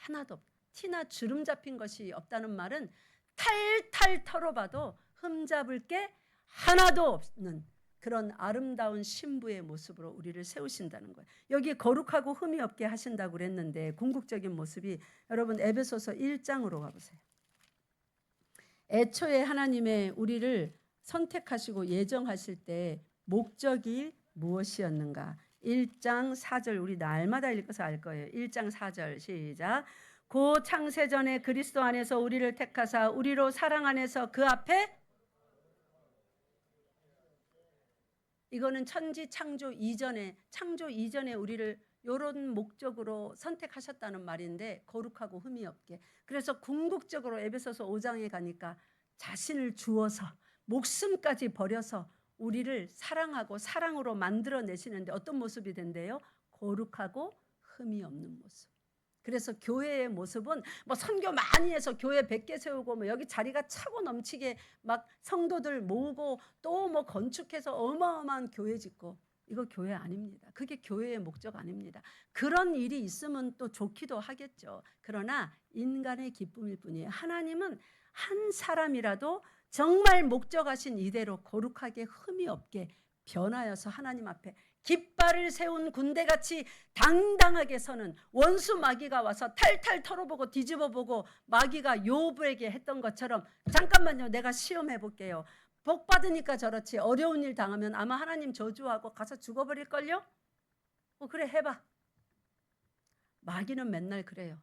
하나도 없다. 티나 주름 잡힌 것이 없다는 말은 탈탈 털어봐도 흠 잡을 게 하나도 없는 그런 아름다운 신부의 모습으로 우리를 세우신다는 거예요. 여기 거룩하고 흠이 없게 하신다고 그랬는데 궁극적인 모습이 여러분 에베소서 1장으로 가보세요. 애초에 하나님의 우리를 선택하시고 예정하실 때 목적이 무엇이었는가? 1장 4절 우리 날마다 읽어서 알 거예요. 1장 4절 시작. 고 창세전에 그리스도 안에서 우리를 택하사 우리로 사랑 안에서 그 앞에 이거는 천지 창조 이전에 우리를 이런 목적으로 선택하셨다는 말인데 거룩하고 흠이 없게. 그래서 궁극적으로 에베소서 5장에 가니까 자신을 주어서 목숨까지 버려서 우리를 사랑하고 사랑으로 만들어내시는데 어떤 모습이 된대요? 거룩하고 흠이 없는 모습. 그래서 교회의 모습은 뭐 선교 많이 해서 교회 100개 세우고 뭐 여기 자리가 차고 넘치게 막 성도들 모으고 또 뭐 건축해서 어마어마한 교회 짓고 이거 교회 아닙니다. 그게 교회의 목적 아닙니다. 그런 일이 있으면 또 좋기도 하겠죠. 그러나 인간의 기쁨일 뿐이에요. 하나님은 한 사람이라도 정말 목적하신 이대로 거룩하게 흠이 없게 변하여서 하나님 앞에 깃발을 세운 군대같이 당당하게 서는 원수 마귀가 와서 탈탈 털어보고 뒤집어보고 마귀가 욥에게 했던 것처럼 잠깐만요 내가 시험해 볼게요. 복 받으니까 저렇지 어려운 일 당하면 아마 하나님 저주하고 가서 죽어버릴걸요? 그래 해봐. 마귀는 맨날 그래요.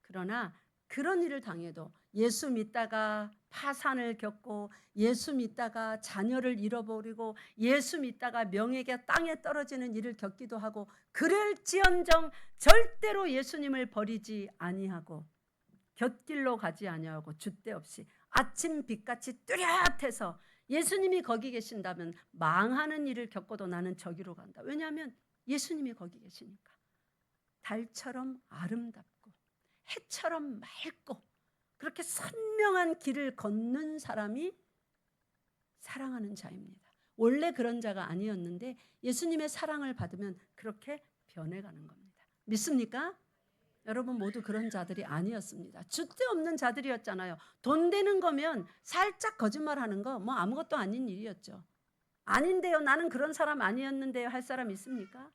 그러나 그런 일을 당해도 예수 믿다가 파산을 겪고 예수 믿다가 자녀를 잃어버리고 예수 믿다가 명예가 땅에 떨어지는 일을 겪기도 하고 그럴지언정 절대로 예수님을 버리지 아니하고 곁길로 가지 아니하고 줏대 없이 아침 빛같이 뚜렷해서 예수님이 거기 계신다면 망하는 일을 겪어도 나는 저기로 간다. 왜냐하면 예수님이 거기 계시니까. 달처럼 아름답고 해처럼 맑고 그렇게 선명한 길을 걷는 사람이 사랑하는 자입니다. 원래 그런 자가 아니었는데 예수님의 사랑을 받으면 그렇게 변해가는 겁니다. 믿습니까? 여러분 모두 그런 자들이 아니었습니다. 줏대 없는 자들이었잖아요. 돈 되는 거면 살짝 거짓말하는 거 뭐 아무것도 아닌 일이었죠. 아닌데요 나는 그런 사람 아니었는데요 할 사람 있습니까?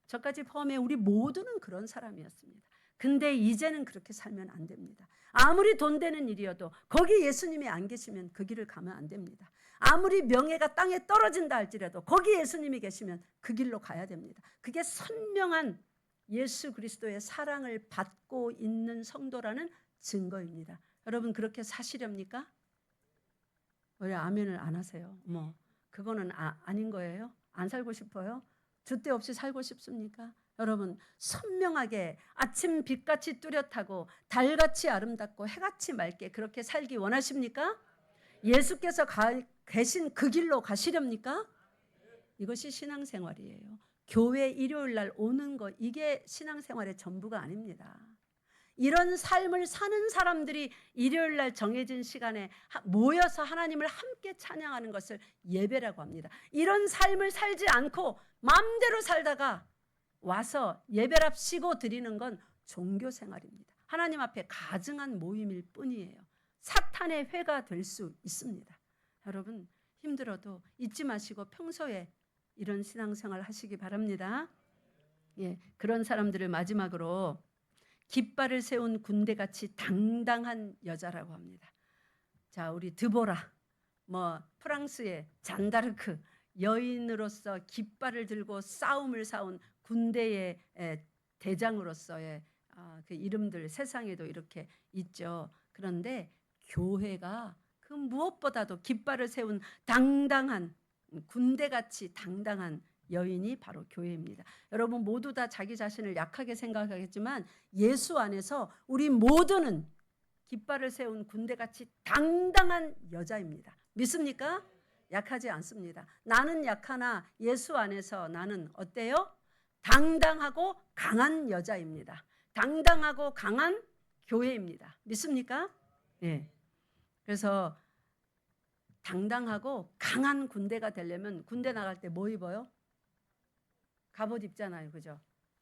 저까지 포함해 우리 모두는 그런 사람이었습니다. 근데 이제는 그렇게 살면 안 됩니다. 아무리 돈 되는 일이어도 거기 예수님이 안 계시면 그 길을 가면 안 됩니다. 아무리 명예가 땅에 떨어진다 할지라도 거기 예수님이 계시면 그 길로 가야 됩니다. 그게 선명한 예수 그리스도의 사랑을 받고 있는 성도라는 증거입니다. 여러분 그렇게 사시렵니까? 왜 아멘을 안 하세요? 그거는 아닌 거예요? 안 살고 싶어요? 줏대 없이 살고 싶습니까? 여러분, 선명하게 아침 빛같이 뚜렷하고 달같이 아름답고 해같이 맑게 그렇게 살기 원하십니까? 예수께서 계신 그 길로 가시렵니까? 이것이 신앙생활이에요. 교회 일요일 날 오는 거, 이게 신앙생활의 전부가 아닙니다. 이런 삶을 사는 사람들이 일요일 날 정해진 시간에 모여서 하나님을 함께 찬양하는 것을 예배라고 합니다. 이런 삶을 살지 않고 마음대로 살다가 와서 예배랍시고 드리는 건 종교생활입니다. 하나님 앞에 가증한 모임일 뿐이에요. 사탄의 회가 될 수 있습니다. 여러분, 힘들어도 잊지 마시고 평소에 이런 신앙생활 하시기 바랍니다. 예, 그런 사람들을 마지막으로 깃발을 세운 군대같이 당당한 여자라고 합니다. 자, 우리 드보라, 프랑스의 잔다르크, 여인으로서 깃발을 들고 싸움을 사온 군대의 대장으로서의 그 이름들 세상에도 이렇게 있죠. 그런데 교회가 그 무엇보다도 깃발을 세운 당당한 군대같이 당당한 여인이 바로 교회입니다. 여러분 모두 다 자기 자신을 약하게 생각하겠지만 예수 안에서 우리 모두는 깃발을 세운 군대같이 당당한 여자입니다. 믿습니까? 약하지 않습니다. 나는 약하나 예수 안에서 나는 어때요? 당당하고 강한 여자입니다. 당당하고 강한 교회입니다. 믿습니까? 네. 그래서 당당하고 강한 군대가 되려면 군대 나갈 때 뭐 입어요? 갑옷 입잖아요. 그죠?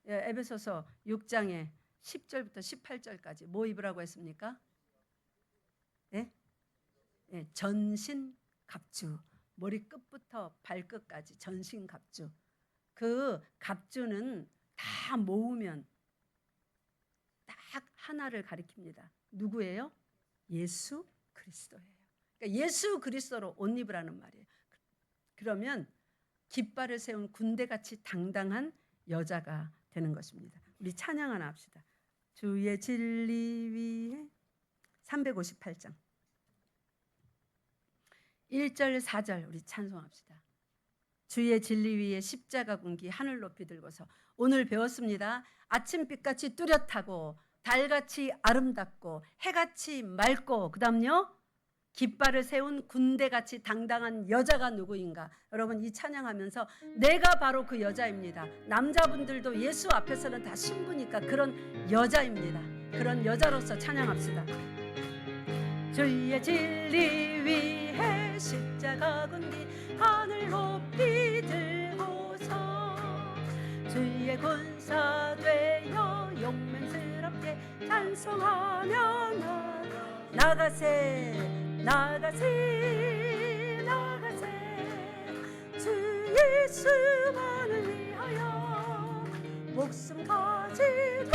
예, 에베소서 6장에 10절부터 18절까지 뭐 입으라고 했습니까? 예? 예, 전신갑주. 머리 끝부터 발끝까지 전신갑주. 그 갑주는 다 모으면 딱 하나를 가리킵니다. 누구예요? 예수 그리스도예요. 그러니까 예수 그리스도로 옷 입으라는 말이에요. 그러면 깃발을 세운 군대같이 당당한 여자가 되는 것입니다. 우리 찬양 하나 합시다. 주의 진리 위에 358장 1절 4절 우리 찬송합시다. 주의 진리 위에 십자가 군기 하늘 높이 들고서 오늘 배웠습니다. 아침빛같이 뚜렷하고 달같이 아름답고 해같이 맑고 그 다음요 깃발을 세운 군대같이 당당한 여자가 누구인가? 여러분 이 찬양하면서 내가 바로 그 여자입니다. 남자분들도 예수 앞에서는 다 신부니까 그런 여자입니다. 그런 여자로서 찬양합시다. 주의 진리 위에 십자가 군기 하늘 높이 들고서 주의 군사 되어 용맹스럽게 찬송하며 나가세 나가세 나가세 주 예수만을 위하여 목숨 가지고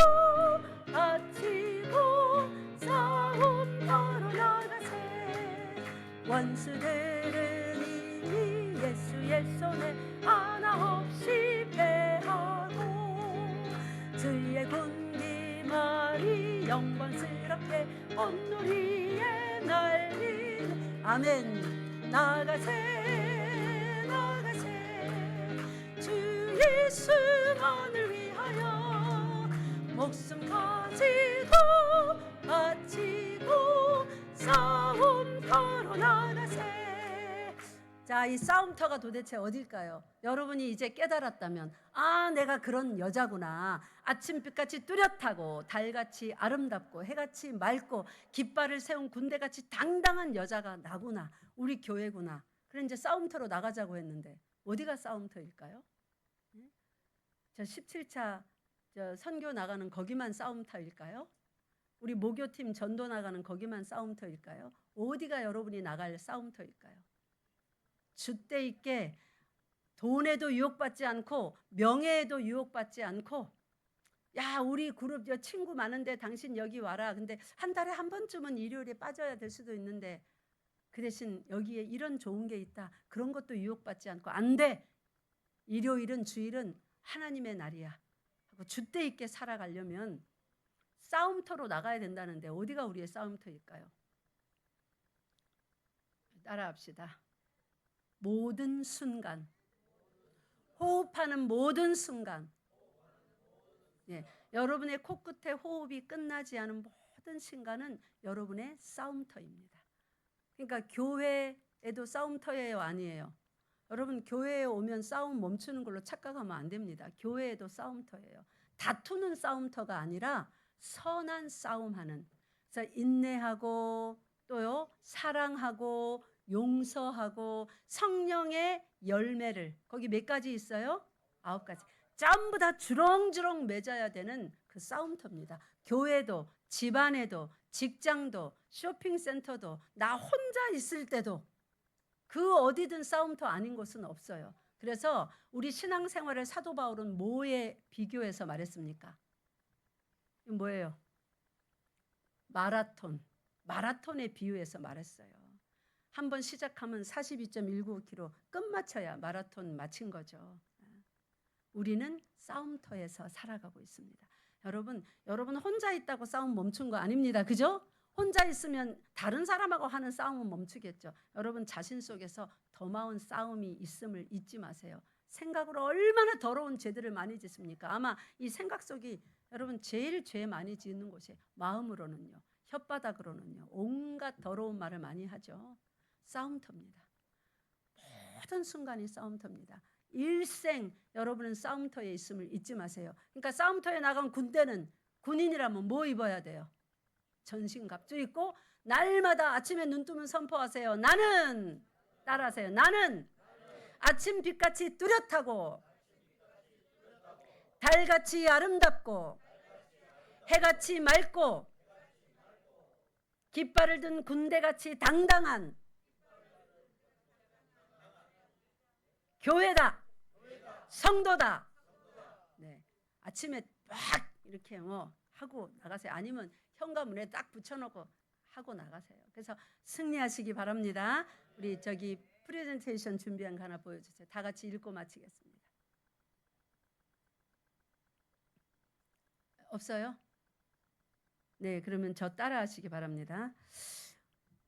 바치고 싸움 걸어 나가세 원수들은 이미 예수의 손에 하나 없이 패하고 주의 군기만이 영광스럽게 온누리에 날린 아멘 나가세 나가세 주 예수만을 위하여 목숨 가지고 바치고 싸움 걸어 나가세. 자, 이 싸움터가 도대체 어딜까요? 여러분이 이제 깨달았다면 아 내가 그런 여자구나. 아침빛같이 뚜렷하고 달같이 아름답고 해같이 맑고 깃발을 세운 군대같이 당당한 여자가 나구나. 우리 교회구나. 그래 이제 싸움터로 나가자고 했는데 어디가 싸움터일까요? 저 17차 선교 나가는 거기만 싸움터일까요? 우리 모교팀 전도 나가는 거기만 싸움터일까요? 어디가 여러분이 나갈 싸움터일까요? 줏대 있게 돈에도 유혹받지 않고 명예에도 유혹받지 않고 야 우리 그룹 친구 많은데 당신 여기 와라. 근데 한 달에 한 번쯤은 일요일에 빠져야 될 수도 있는데 그 대신 여기에 이런 좋은 게 있다. 그런 것도 유혹받지 않고 안 돼. 일요일은 주일은 하나님의 날이야. 하고 줏대 있게 살아가려면 싸움터로 나가야 된다는데 어디가 우리의 싸움터일까요? 따라합시다. 모든 순간, 호흡하는 모든 순간, 예, 여러분의 코끝에 호흡이 끝나지 않은 모든 순간은 여러분의 싸움터입니다. 그러니까 교회에도 싸움터예요, 아니에요? 여러분 교회에 오면 싸움 멈추는 걸로 착각하면 안 됩니다. 교회에도 싸움터예요. 다투는 싸움터가 아니라 선한 싸움하는, 그래서 인내하고 또요 사랑하고 용서하고 성령의 열매를, 거기 몇 가지 있어요? 9가지. 전부 다 주렁주렁 맺어야 되는 그 싸움터입니다. 교회도 집안에도 직장도 쇼핑센터도 나 혼자 있을 때도 그 어디든 싸움터 아닌 곳은 없어요. 그래서 우리 신앙생활을 사도 바울은 뭐에 비교해서 말했습니까? 뭐예요? 마라톤에 비유해서 말했어요. 한번 시작하면 42.195km 끝마쳐야 마라톤 마친 거죠. 우리는 싸움터에서 살아가고 있습니다. 여러분 혼자 있다고 싸움 멈춘 거 아닙니다. 그죠? 혼자 있으면 다른 사람하고 하는 싸움은 멈추겠죠. 여러분 자신 속에서 더마운 싸움이 있음을 잊지 마세요. 생각으로 얼마나 더러운 죄들을 많이 짓습니까? 아마 이 생각 속이 여러분 제일 죄 많이 짓는 곳이 마음으로는요, 혓바닥으로는요, 온갖 더러운 말을 많이 하죠. 싸움터입니다. 모든 순간이 싸움터입니다. 일생 여러분은 싸움터에 있음을 잊지 마세요. 그러니까 싸움터에 나간 군대는, 군인이라면 뭐 입어야 돼요? 전신갑주 입고 날마다 아침에 눈 뜨면 선포하세요. 나는, 따라하세요. 나는 아침 빛같이 뚜렷하고 달같이 아름답고 해같이 맑고 깃발을 든 군대같이 당당한 교회다, 성도다. 네, 아침에 막 이렇게 하고 나가세요. 아니면 현관문에 딱 붙여놓고 하고 나가세요. 그래서 승리하시기 바랍니다. 우리 저기 프레젠테이션 준비한 거 하나 보여주세요. 다 같이 읽고 마치겠습니다. 없어요? 네, 그러면 저 따라하시기 바랍니다.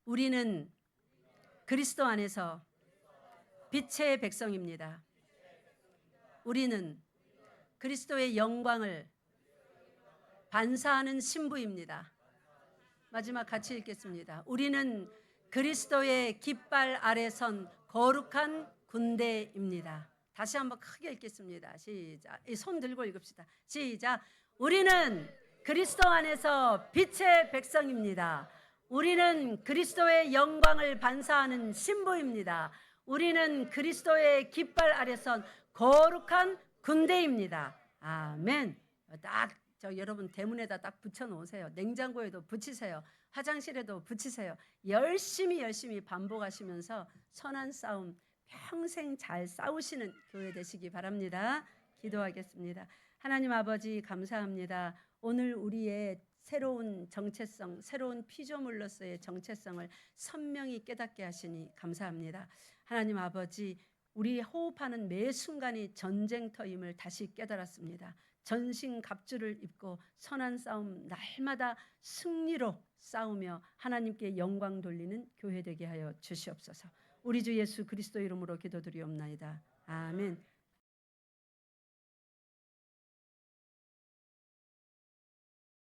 우리는 그리스도 안에서 빛의 백성입니다. 우리는 그리스도의 영광을 반사하는 신부입니다. 마지막 같이 읽겠습니다. 우리는 그리스도의 깃발 아래 선 거룩한 군대입니다. 다시 한번 크게 읽겠습니다. 시작. 손 들고 읽읍시다. 시작. 우리는 그리스도 안에서 빛의 백성입니다. 우리는 그리스도의 영광을 반사하는 신부입니다. 우리는 그리스도의 깃발 아래 선 거룩한 군대입니다. 아멘. 딱 여러분 대문에다 딱 붙여놓으세요. 냉장고에도 붙이세요. 화장실에도 붙이세요. 열심히 반복하시면서 선한 싸움 평생 잘 싸우시는 교회 되시기 바랍니다. 기도하겠습니다. 하나님 아버지 감사합니다. 오늘 우리의 새로운 정체성, 새로운 피조물로서의 정체성을 선명히 깨닫게 하시니 감사합니다. 하나님 아버지, 우리 호흡하는 매 순간이 전쟁터임을 다시 깨달았습니다. 전신 갑주를 입고 선한 싸움 날마다 승리로 싸우며 하나님께 영광 돌리는 교회 되게 하여 주시옵소서. 우리 주 예수 그리스도 이름으로 기도드리옵나이다. 아멘.